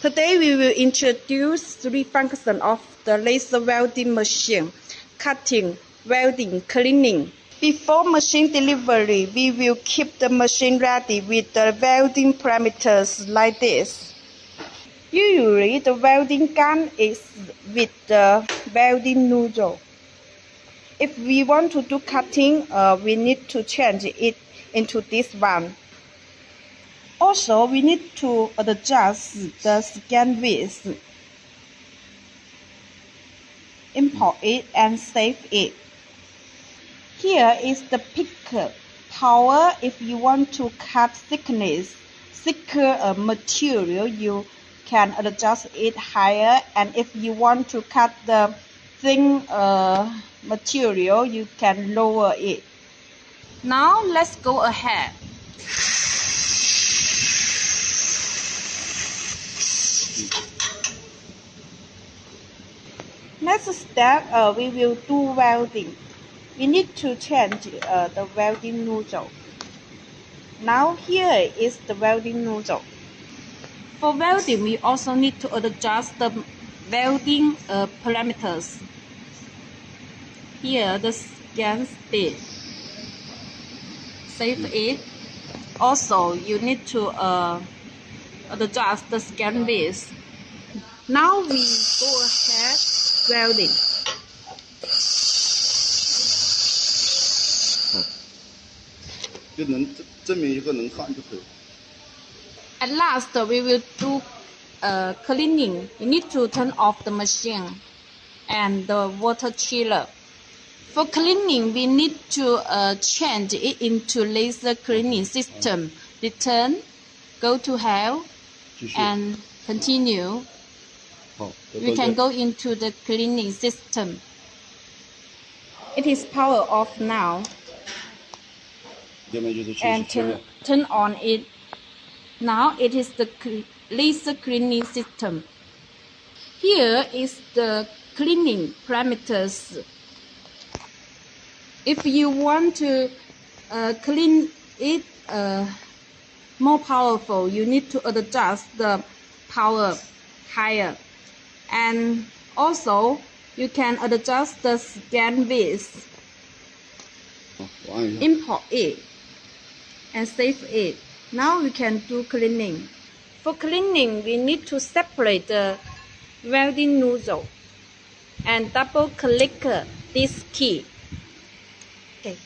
Today we will introduce 3 functions of the laser welding machine: cutting, welding, cleaning. Before machine delivery, we will keep the machine ready with the welding parameters like this. Usually the welding gun is with the welding nozzle. If we want to do cutting, we need to change it into this one. Also, we need to adjust the scan width, import it and save it. Here is the pick power. If you want to cut thicker material, you can adjust it higher, and if you want to cut the thin material, you can lower it. Now let's go ahead. Next step, we will do welding. We need to change the welding nozzle. Now here is the welding nozzle. For welding, we also need to adjust the welding parameters. Here the scan speed. Save it. Also, you need to adjust the scan width. Now we go ahead welding. At last, we will do cleaning. You need to turn off the machine and the water chiller. For cleaning, we need to change it into laser cleaning system. Return, go to Handheld, and continue. We can go into the cleaning system. It is power off now. And turn on it. Now it is the laser cleaning system. Here is the cleaning parameters. If you want to clean it more powerful, you need to adjust the power higher. And also, you can adjust the scan width. Import it and save it. Now we can do cleaning. For cleaning, we need to separate the welding nozzle and double click this key. Okay.